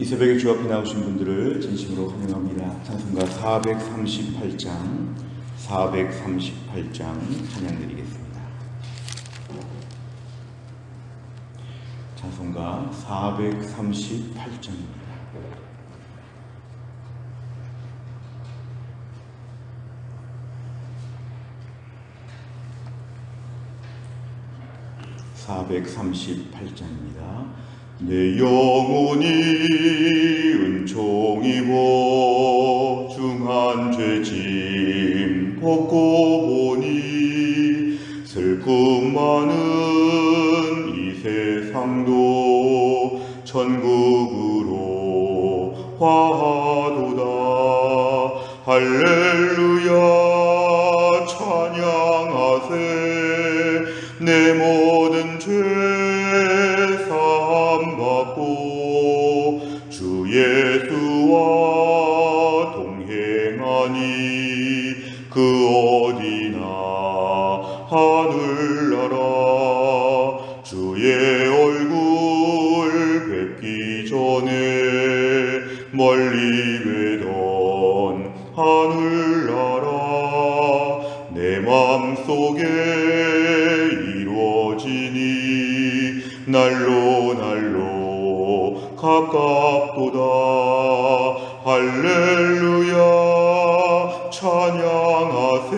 이 새벽에 주 앞에 나오신 분들을 진심으로 환영합니다. 찬송가 438장 찬양 드리겠습니다. 찬송가 438장입니다. 내 영혼이 은총 입어 중한 죄짐 벗고 보니 슬픔 많은 이 세상도 천국으로 화하도다. 할렐루야 찬양하세. 내 모든 죄 사함받고 주 예수와 동행하니 그 어디나 하늘나라. 주의 얼굴 뵙기 전에 멀리 뵈던 하늘나라. 내 맘속에 이루어지니 날로 가깝도다. 할렐루야 찬양하세.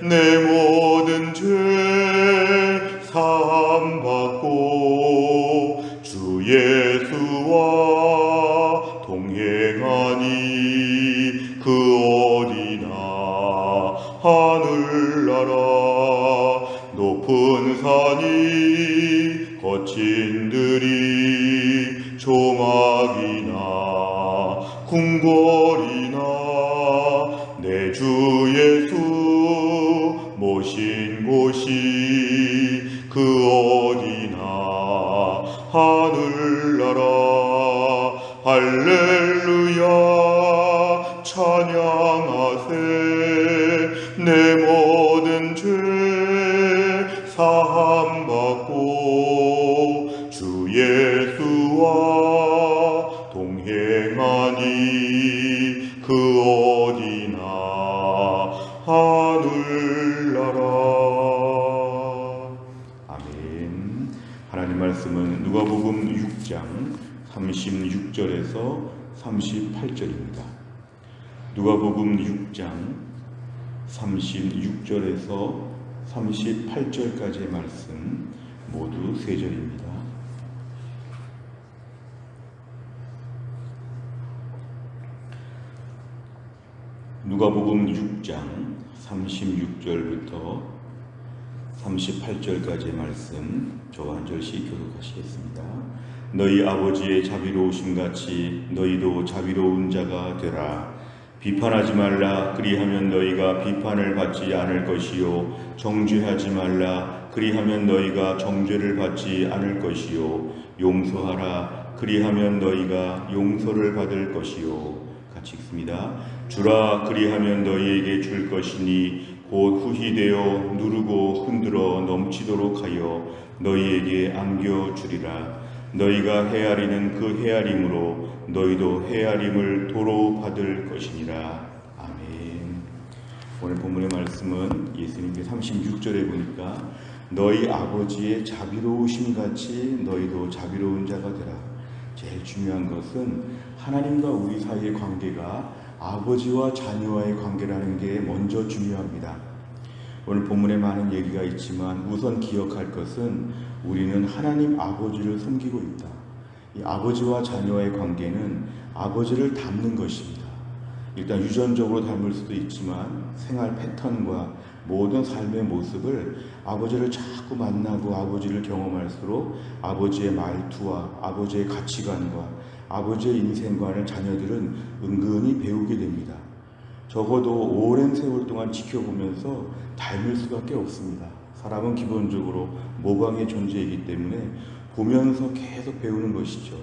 내 모든 죄 사함받고 주 예수와 동행하니 그 어디나 하늘나라. 높은 산이 거친 들이 조막이나 궁궐이나 내 주 예수 모신 곳이 그 어디나 하늘나라. 할렐루야 찬양하세. 내 모든 죄 사함받고 주 예수와 동행하니 그 어디나 하늘나라. 아멘. 하나님 말씀은 누가복음 6장 36절에서 38절입니다. 누가복음 6장 36절에서 38절까지의 말씀 모두 3절입니다. 누가복음 6장 36절부터 38절까지의 말씀 저와 한 절씩 교독하시겠습니다. 너희 아버지의 자비로우심 같이 너희도 자비로운 자가 되라. 비판하지 말라. 그리하면 너희가 비판을 받지 않을 것이요. 정죄하지 말라. 그리하면 너희가 정죄를 받지 않을 것이요. 용서하라. 그리하면 너희가 용서를 받을 것이요. 같이 읽습니다. 주라. 그리하면 너희에게 줄 것이니 곧 후히 되어 누르고 흔들어 넘치도록 하여 너희에게 안겨주리라. 너희가 헤아리는 그 헤아림으로 너희도 헤아림을 도로 받을 것이니라. 아멘. 오늘 본문의 말씀은 예수님께 36절에 보니까 너희 아버지의 자비로우심 같이 너희도 자비로운 자가 되라. 제일 중요한 것은 하나님과 우리 사이의 관계가 아버지와 자녀와의 관계라는 게 먼저 중요합니다. 오늘 본문에 많은 얘기가 있지만 우선 기억할 것은 우리는 하나님 아버지를 섬기고 있다. 이 아버지와 자녀와의 관계는 아버지를 닮는 것입니다. 일단 유전적으로 닮을 수도 있지만 생활 패턴과 모든 삶의 모습을 아버지를 자꾸 만나고 아버지를 경험할수록 아버지의 말투와 아버지의 가치관과 아버지의 인생관을 자녀들은 은근히 배우게 됩니다. 적어도 오랜 세월 동안 지켜보면서 닮을 수밖에 없습니다. 사람은 기본적으로 모방의 존재이기 때문에 보면서 계속 배우는 것이죠.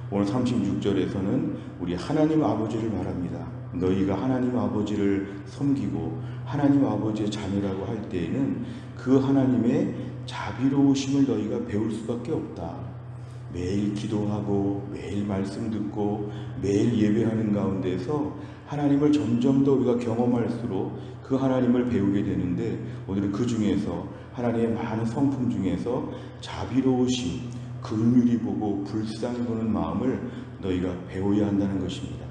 오늘 36절에서는 우리 하나님 아버지를 말합니다. 너희가 하나님 아버지를 섬기고 하나님 아버지의 자녀라고 할 때에는 그 하나님의 자비로우심을 너희가 배울 수밖에 없다. 매일 기도하고 매일 말씀 듣고 매일 예배하는 가운데서 하나님을 점점 더 우리가 경험할수록 그 하나님을 배우게 되는데, 오늘은 그 중에서 하나님의 많은 성품 중에서 자비로우심, 긍휼히 보고 불쌍히 보는 마음을 너희가 배워야 한다는 것입니다.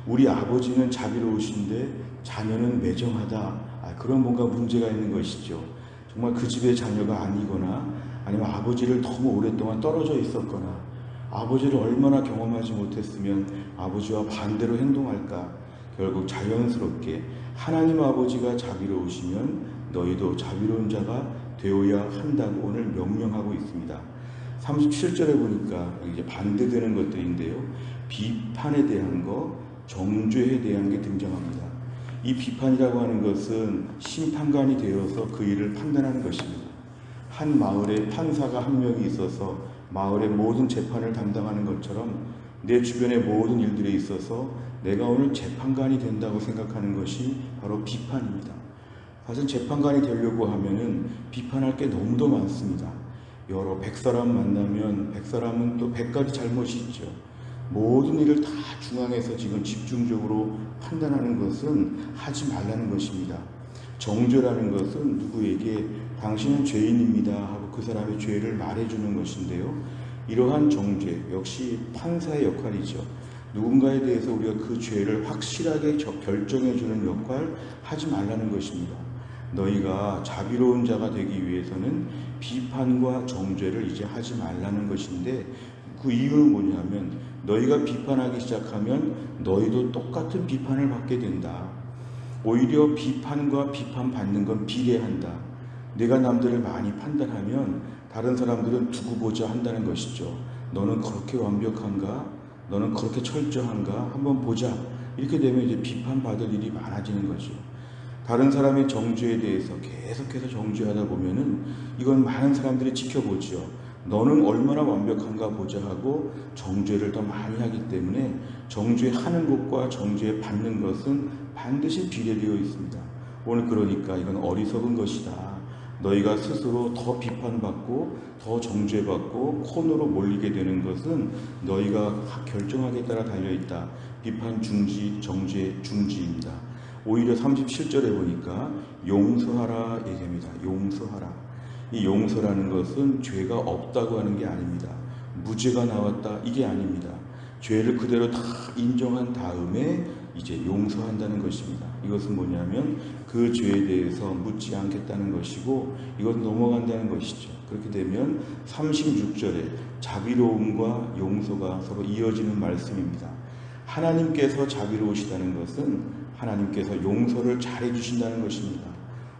우리 아버지는 자비로우신데 자녀는 매정하다. 그런 뭔가 문제가 있는 것이죠. 정말 그 집의 자녀가 아니거나 아니면 아버지를 너무 오랫동안 떨어져 있었거나 아버지를 얼마나 경험하지 못했으면 아버지와 반대로 행동할까. 결국 자연스럽게 하나님 아버지가 자비로우시면 너희도 자비로운 자가 되어야 한다고 오늘 명령하고 있습니다. 37절에 보니까 이제 반대되는 것들인데요. 비판에 대한 것, 정죄에 대한 게 등장합니다. 이 비판이라고 하는 것은 심판관이 되어서 그 일을 판단하는 것입니다. 한 마을에 판사가 한 명이 있어서 마을의 모든 재판을 담당하는 것처럼 내 주변의 모든 일들에 있어서 내가 오늘 재판관이 된다고 생각하는 것이 바로 비판입니다. 사실 재판관이 되려고 하면은 비판할 게 너무도 많습니다. 여러 100사람 만나면 100사람은 또 100가지 잘못이 있죠. 모든 일을 다 중앙에서 지금 집중적으로 판단하는 것은 하지 말라는 것입니다. 정죄라는 것은 누구에게 당신은 죄인입니다 하고 그 사람의 죄를 말해주는 것인데요. 이러한 정죄 역시 판사의 역할이죠. 누군가에 대해서 우리가 그 죄를 확실하게 결정해주는 역할 하지 말라는 것입니다. 너희가 자비로운 자가 되기 위해서는 비판과 정죄를 이제 하지 말라는 것인데, 그 이유는 뭐냐면 너희가 비판하기 시작하면 너희도 똑같은 비판을 받게 된다. 오히려 비판과 비판받는 건 비례한다. 내가 남들을 많이 판단하면 다른 사람들은 두고 보자 한다는 것이죠. 너는 그렇게 완벽한가? 너는 그렇게 철저한가? 한번 보자. 이렇게 되면 이제 비판받을 일이 많아지는 거죠. 다른 사람의 정죄에 대해서 계속해서 정죄하다 보면은 이건 많은 사람들이 지켜보죠. 너는 얼마나 완벽한가 보자 하고 정죄를 더 많이 하기 때문에 정죄하는 것과 정죄받는 것은 반드시 비례되어 있습니다. 오늘 그러니까 이건 어리석은 것이다. 너희가 스스로 더 비판받고 더 정죄받고 코너로 몰리게 되는 것은 너희가 결정하기에 따라 달려있다. 비판 중지, 정죄 중지입니다. 오히려 37절에 보니까 용서하라 얘기합니다. 용서하라. 이 용서라는 것은 죄가 없다고 하는 게 아닙니다. 무죄가 나왔다 이게 아닙니다. 죄를 그대로 다 인정한 다음에 이제 용서한다는 것입니다. 이것은 뭐냐면 그 죄에 대해서 묻지 않겠다는 것이고 이것은 넘어간다는 것이죠. 그렇게 되면 36절에 자비로움과 용서가 서로 이어지는 말씀입니다. 하나님께서 자비로우시다는 것은 하나님께서 용서를 잘해 주신다는 것입니다.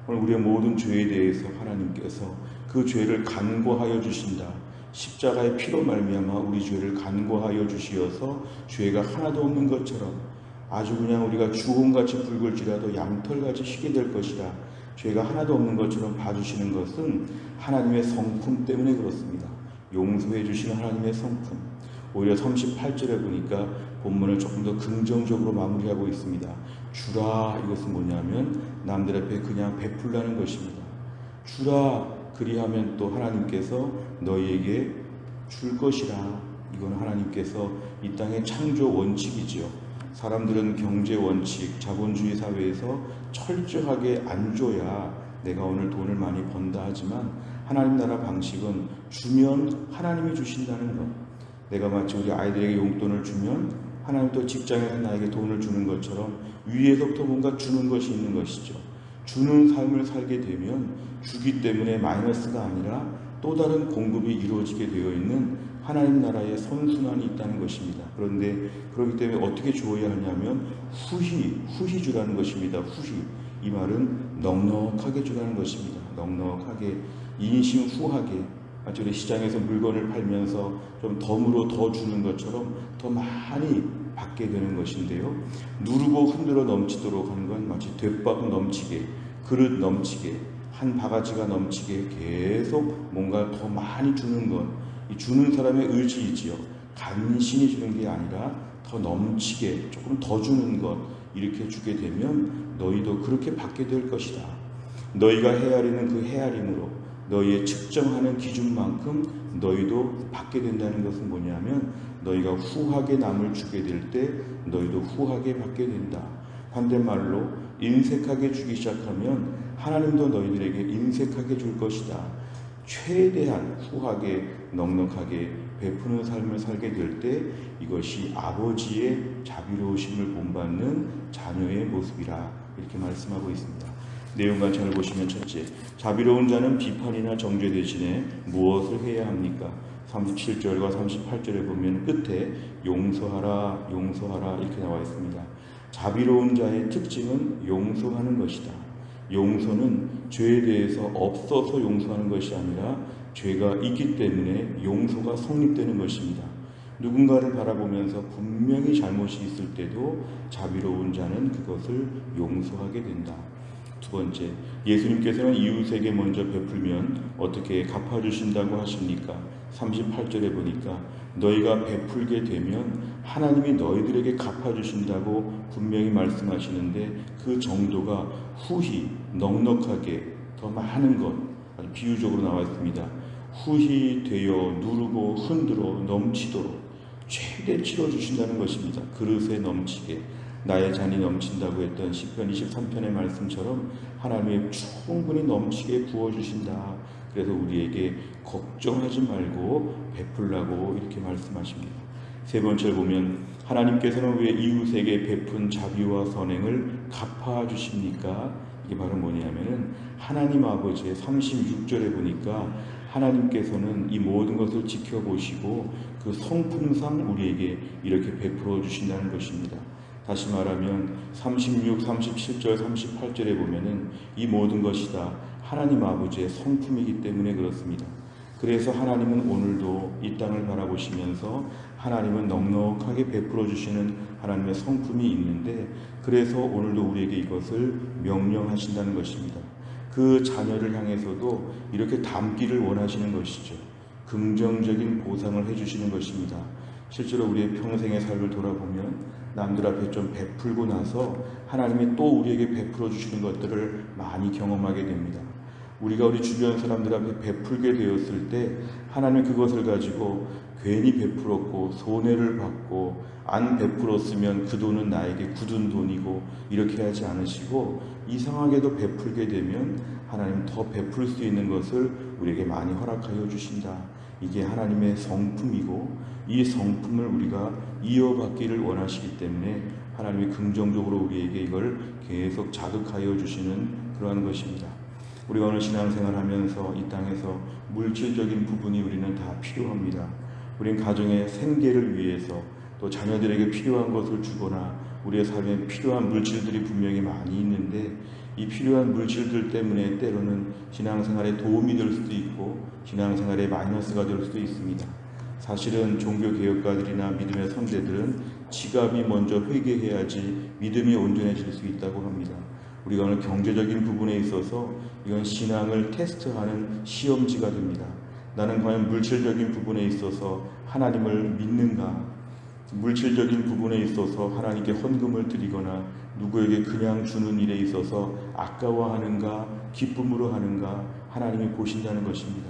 오늘 우리의 모든 죄에 대해서 하나님께서 그 죄를 간고하여 주신다. 십자가의 피로 말미암아 우리 죄를 간고하여 주시어서 죄가 하나도 없는 것처럼 아주 그냥 우리가 주홍같이 붉을지라도 양털같이 희게 될 것이라 죄가 하나도 없는 것처럼 봐주시는 것은 하나님의 성품 때문에 그렇습니다. 용서해 주시는 하나님의 성품. 오히려 38절에 보니까 본문을 조금 더 긍정적으로 마무리하고 있습니다. 주라, 이것은 뭐냐면 남들 앞에 그냥 베풀라는 것입니다. 주라, 그리하면 또 하나님께서 너희에게 줄 것이라. 이건 하나님께서 이 땅의 창조 원칙이지요. 사람들은 경제 원칙, 자본주의 사회에서 철저하게 안 줘야 내가 오늘 돈을 많이 번다 하지만 하나님 나라 방식은 주면 하나님이 주신다는 것. 내가 마치 우리 아이들에게 용돈을 주면 하나님 또 직장에서 나에게 돈을 주는 것처럼 위에서부터 뭔가 주는 것이 있는 것이죠. 주는 삶을 살게 되면 주기 때문에 마이너스가 아니라 또 다른 공급이 이루어지게 되어 있는 하나님 나라의 선순환이 있다는 것입니다. 그런데 그렇기 때문에 어떻게 주어야 하냐면 후히 주라는 것입니다. 후히. 이 말은 넉넉하게 주라는 것입니다. 넉넉하게, 인심후하게. 마치 우리 시장에서 물건을 팔면서 좀 덤으로 더 주는 것처럼 더 많이 받게 되는 것인데요. 누르고 흔들어 넘치도록 하는 건 마치 돛밥 넘치게, 그릇 넘치게, 한 바가지가 넘치게 계속 뭔가 더 많이 주는 것. 이 주는 사람의 의지이지요. 간신히 주는 게 아니라 더 넘치게 조금 더 주는 것. 이렇게 주게 되면 너희도 그렇게 받게 될 것이다. 너희가 헤아리는 그 헤아림으로 너희의 측정하는 기준만큼 너희도 받게 된다는 것은 뭐냐면 너희가 후하게 남을 주게 될 때 너희도 후하게 받게 된다. 반대말로 인색하게 주기 시작하면 하나님도 너희들에게 인색하게 줄 것이다. 최대한 후하게 넉넉하게 베푸는 삶을 살게 될 때 이것이 아버지의 자비로우심을 본받는 자녀의 모습이라 이렇게 말씀하고 있습니다. 내용과 잘 보시면 첫째, 자비로운 자는 비판이나 정죄 대신에 무엇을 해야 합니까? 37절과 38절에 보면 끝에 용서하라 용서하라 이렇게 나와 있습니다. 자비로운 자의 특징은 용서하는 것이다. 용서는 죄에 대해서 없어서 용서하는 것이 아니라 죄가 있기 때문에 용서가 성립되는 것입니다. 누군가를 바라보면서 분명히 잘못이 있을 때도 자비로운 자는 그것을 용서하게 된다. 두 번째, 예수님께서는 이웃에게 먼저 베풀면 어떻게 갚아주신다고 하십니까? 38절에 보니까 너희가 베풀게 되면 하나님이 너희들에게 갚아주신다고 분명히 말씀하시는데 그 정도가 후히 넉넉하게 더 많은 것, 아주 비유적으로 나와 있습니다. 후히 되어 누르고 흔들어 넘치도록 최대 치러주신다는 것입니다. 그릇에 넘치게 나의 잔이 넘친다고 했던 시편 23편의 말씀처럼 하나님의 충분히 넘치게 부어주신다. 그래서 우리에게 걱정하지 말고 베풀라고 이렇게 말씀하십니다. 세 번째를 보면 하나님께서는 왜 이웃에게 베푼 자비와 선행을 갚아주십니까? 이게 바로 뭐냐면은 하나님 아버지의 36절에 보니까 하나님께서는 이 모든 것을 지켜보시고 그 성품상 우리에게 이렇게 베풀어 주신다는 것입니다. 다시 말하면 36, 37절, 38절에 보면은 이 모든 것이 다 하나님 아버지의 성품이기 때문에 그렇습니다. 그래서 하나님은 오늘도 이 땅을 바라보시면서 하나님은 넉넉하게 베풀어 주시는 하나님의 성품이 있는데 그래서 오늘도 우리에게 이것을 명령하신다는 것입니다. 그 자녀를 향해서도 이렇게 담기를 원하시는 것이죠. 긍정적인 보상을 해주시는 것입니다. 실제로 우리의 평생의 삶을 돌아보면 남들 앞에 좀 베풀고 나서 하나님이 또 우리에게 베풀어 주시는 것들을 많이 경험하게 됩니다. 우리가 우리 주변 사람들 앞에 베풀게 되었을 때 하나님은 그것을 가지고 괜히 베풀었고 손해를 받고 안 베풀었으면 그 돈은 나에게 굳은 돈이고 이렇게 하지 않으시고 이상하게도 베풀게 되면 하나님 더 베풀 수 있는 것을 우리에게 많이 허락하여 주신다. 이게 하나님의 성품이고 이 성품을 우리가 이어받기를 원하시기 때문에 하나님이 긍정적으로 우리에게 이걸 계속 자극하여 주시는 그러한 것입니다. 우리가 오늘 신앙생활하면서 이 땅에서 물질적인 부분이 우리는 다 필요합니다. 우리는 가정의 생계를 위해서 또 자녀들에게 필요한 것을 주거나 우리의 삶에 필요한 물질들이 분명히 많이 있는데 이 필요한 물질들 때문에 때로는 신앙생활에 도움이 될 수도 있고 신앙생활에 마이너스가 될 수도 있습니다. 사실은 종교개혁가들이나 믿음의 선배들은 지갑이 먼저 회개해야지 믿음이 온전해질 수 있다고 합니다. 우리가 오늘 경제적인 부분에 있어서 이건 신앙을 테스트하는 시험지가 됩니다. 나는 과연 물질적인 부분에 있어서 하나님을 믿는가? 물질적인 부분에 있어서 하나님께 헌금을 드리거나 누구에게 그냥 주는 일에 있어서 아까워하는가 기쁨으로 하는가 하나님이 보신다는 것입니다.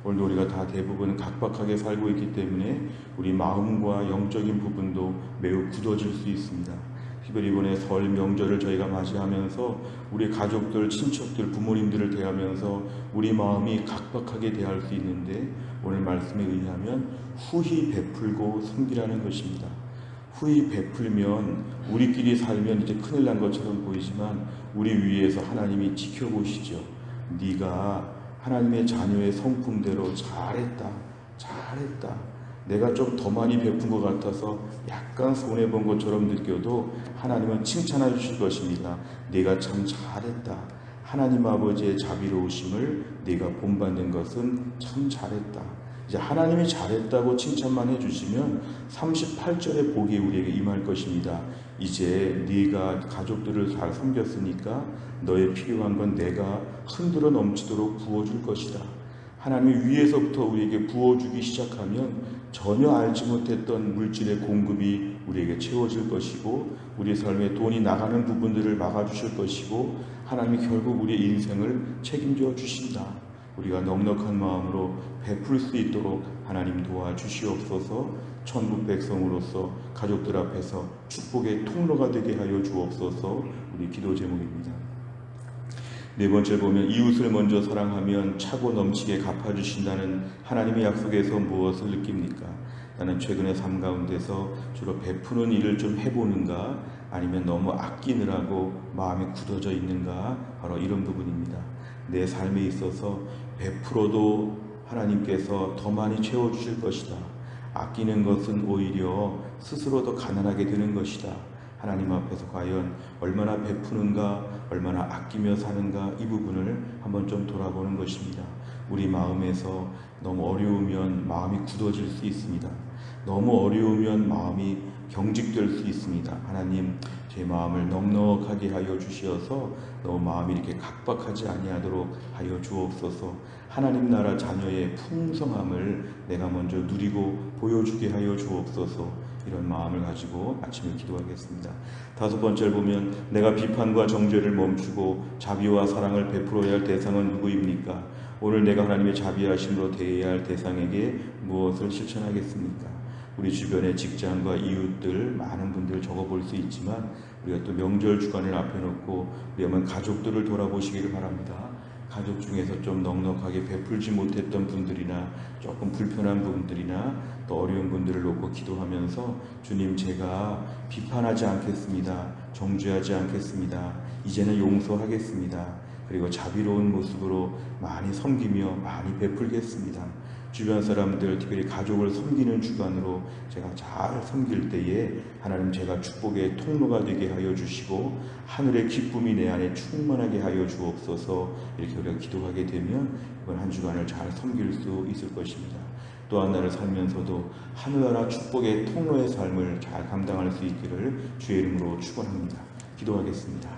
오늘도 우리가 다 대부분 각박하게 살고 있기 때문에 우리 마음과 영적인 부분도 매우 굳어질 수 있습니다. 특별히 이번에 설 명절을 저희가 맞이하면서 우리 가족들, 친척들, 부모님들을 대하면서 우리 마음이 각박하게 대할 수 있는데 오늘 말씀에 의하면 후히 베풀고 섬기라는 것입니다. 후히 베풀면 우리끼리 살면 이제 큰일 난 것처럼 보이지만 우리 위에서 하나님이 지켜보시죠. 네가 하나님의 자녀의 성품대로 잘했다. 내가 좀 더 많이 베푼 것 같아서 약간 손해본 것처럼 느껴도 하나님은 칭찬해 주실 것입니다. 네가 참 잘했다. 하나님 아버지의 자비로우심을 네가 본받는 것은 참 잘했다. 이제 하나님이 잘했다고 칭찬만 해주시면 38절의 복이 우리에게 임할 것입니다. 이제 네가 가족들을 잘 섬겼으니까 너의 필요한 건 내가 흔들어 넘치도록 부어줄 것이다. 하나님이 위에서부터 우리에게 부어주기 시작하면 전혀 알지 못했던 물질의 공급이 우리에게 채워질 것이고 우리 삶에 돈이 나가는 부분들을 막아주실 것이고 하나님이 결국 우리의 인생을 책임져 주신다. 우리가 넉넉한 마음으로 베풀 수 있도록 하나님 도와주시옵소서. 천국 백성으로서 가족들 앞에서 축복의 통로가 되게 하여 주옵소서. 우리 기도 제목입니다. 네 번째 보면 이웃을 먼저 사랑하면 차고 넘치게 갚아주신다는 하나님의 약속에서 무엇을 느낍니까? 나는 최근에 삶 가운데서 주로 베푸는 일을 좀 해보는가, 아니면 너무 아끼느라고 마음이 굳어져 있는가, 바로 이런 부분입니다. 내 삶에 있어서 베풀어도 하나님께서 더 많이 채워주실 것이다. 아끼는 것은 오히려 스스로 더 가난하게 되는 것이다. 하나님 앞에서 과연 얼마나 베푸는가, 얼마나 아끼며 사는가, 이 부분을 한번 좀 돌아보는 것입니다. 우리 마음에서 너무 어려우면 마음이 굳어질 수 있습니다. 너무 어려우면 마음이 경직될 수 있습니다. 하나님, 제 마음을 넉넉하게 하여 주시어서 너무 마음이 이렇게 각박하지 아니하도록 하여 주옵소서. 하나님 나라 자녀의 풍성함을 내가 먼저 누리고 보여주게 하여 주옵소서. 이런 마음을 가지고 아침에 기도하겠습니다. 다섯 번째를 보면 내가 비판과 정죄를 멈추고 자비와 사랑을 베풀어야 할 대상은 누구입니까? 오늘 내가 하나님의 자비하심으로 대해야 할 대상에게 무엇을 실천하겠습니까? 우리 주변의 직장과 이웃들 많은 분들 적어볼 수 있지만 우리가 또 명절 주간을 앞에 놓고 우리 한번 가족들을 돌아보시기를 바랍니다. 가족 중에서 좀 넉넉하게 베풀지 못했던 분들이나 조금 불편한 분들이나 또 어려운 분들을 놓고 기도하면서 주님, 제가 비판하지 않겠습니다. 정죄하지 않겠습니다. 이제는 용서하겠습니다. 그리고 자비로운 모습으로 많이 섬기며 많이 베풀겠습니다. 주변 사람들, 특별히 가족을 섬기는 주간으로 제가 잘 섬길 때에 하나님, 제가 축복의 통로가 되게 하여 주시고 하늘의 기쁨이 내 안에 충만하게 하여 주옵소서. 이렇게 우리가 기도하게 되면 이번 한 주간을 잘 섬길 수 있을 것입니다. 또한 나를 살면서도 하늘나라 축복의 통로의 삶을 잘 감당할 수 있기를 주의 이름으로 축원합니다. 기도하겠습니다.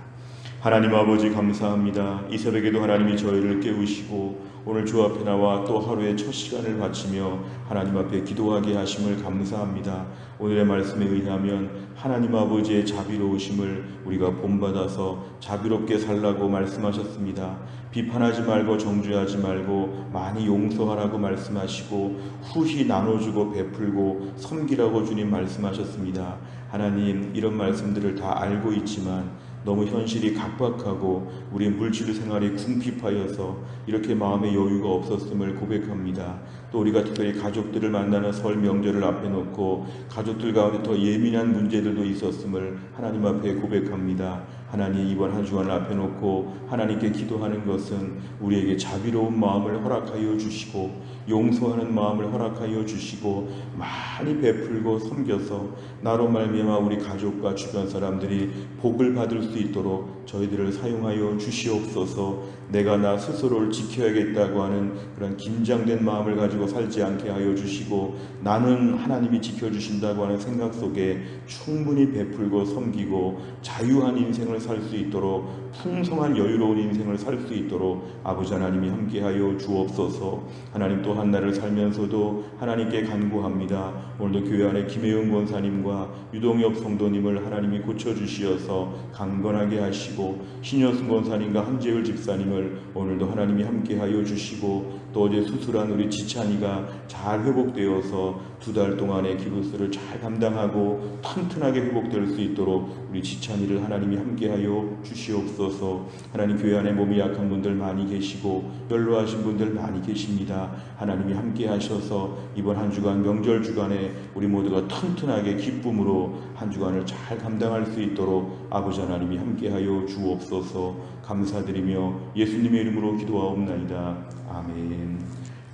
하나님 아버지, 감사합니다. 이 새벽에도 하나님이 저희를 깨우시고 오늘 주 앞에 나와 또 하루의 첫 시간을 바치며 하나님 앞에 기도하게 하심을 감사합니다. 오늘의 말씀에 의하면 하나님 아버지의 자비로우심을 우리가 본받아서 자비롭게 살라고 말씀하셨습니다. 비판하지 말고 정죄하지 말고 많이 용서하라고 말씀하시고 후히 나눠주고 베풀고 섬기라고 주님 말씀하셨습니다. 하나님, 이런 말씀들을 다 알고 있지만 너무 현실이 각박하고 우리의 물질 생활이 궁핍하여서 이렇게 마음의 여유가 없었음을 고백합니다. 또 우리가 특별히 가족들을 만나는 설 명절을 앞에 놓고 가족들 가운데 더 예민한 문제들도 있었음을 하나님 앞에 고백합니다. 하나님, 이번 한 주간을 앞에 놓고 하나님께 기도하는 것은 우리에게 자비로운 마음을 허락하여 주시고 용서하는 마음을 허락하여 주시고 많이 베풀고 섬겨서 나로 말미암아 우리 가족과 주변 사람들이 복을 받을 수 있도록 저희들을 사용하여 주시옵소서. 내가 나 스스로를 지켜야겠다고 하는 그런 긴장된 마음을 가지고 살지 않게 하여 주시고 나는 하나님이 지켜주신다고 하는 생각 속에 충분히 베풀고 섬기고 자유한 인생을 살 수 있도록 풍성한 여유로운 인생을 살 수 있도록 아버지 하나님이 함께하여 주옵소서. 하나님, 또 한 날을 살면서도 하나님께 간구합니다. 오늘도 교회 안에 김혜영 권사님과 유동엽 성도님을 하나님이 고쳐주시어서 강건하게 하시고 신여순 권사님과 한재율 집사님을 오늘도 하나님이 함께하여 주시고 또 어제 수술한 우리 지찬이가 잘 회복되어서 2달 동안의 기부스를 잘 감당하고 튼튼하게 회복될 수 있도록 우리 지찬이를 하나님이 함께하여 주시옵소서. 하나님, 교회 안에 몸이 약한 분들 많이 계시고 연로하신 분들 많이 계십니다. 하나님이 함께 하셔서 이번 한 주간 명절 주간에 우리 모두가 튼튼하게 기쁨으로 한 주간을 잘 감당할 수 있도록 아버지 하나님이 함께하여 주옵소서. 감사드리며 예수님의 이름으로 기도하옵나이다. 아멘.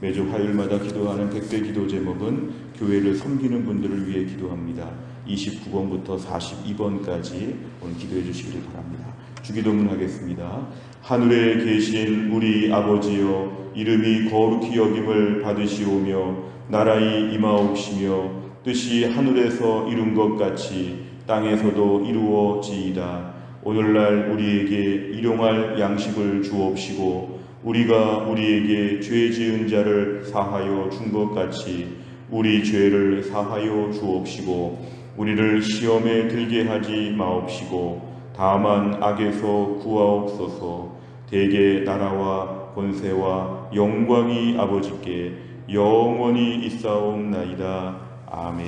매주 화요일마다 기도하는 백대 기도 제목은 교회를 섬기는 분들을 위해 기도합니다. 29번부터 42번까지 오늘 기도해 주시기를 바랍니다. 주기도문 하겠습니다. 하늘에 계신 우리 아버지여, 이름이 거룩히 여김을 받으시오며 나라의 임하옵시며 뜻이 하늘에서 이룬 것 같이 땅에서도 이루어지이다. 오늘날 우리에게 일용할 양식을 주옵시고 우리가 우리에게 죄 지은 자를 사하여 준 것 같이 우리 죄를 사하여 주옵시고 우리를 시험에 들게 하지 마옵시고 다만 악에서 구하옵소서. 대개 나라와 권세와 영광이 아버지께 영원히 있사옵나이다. 아멘.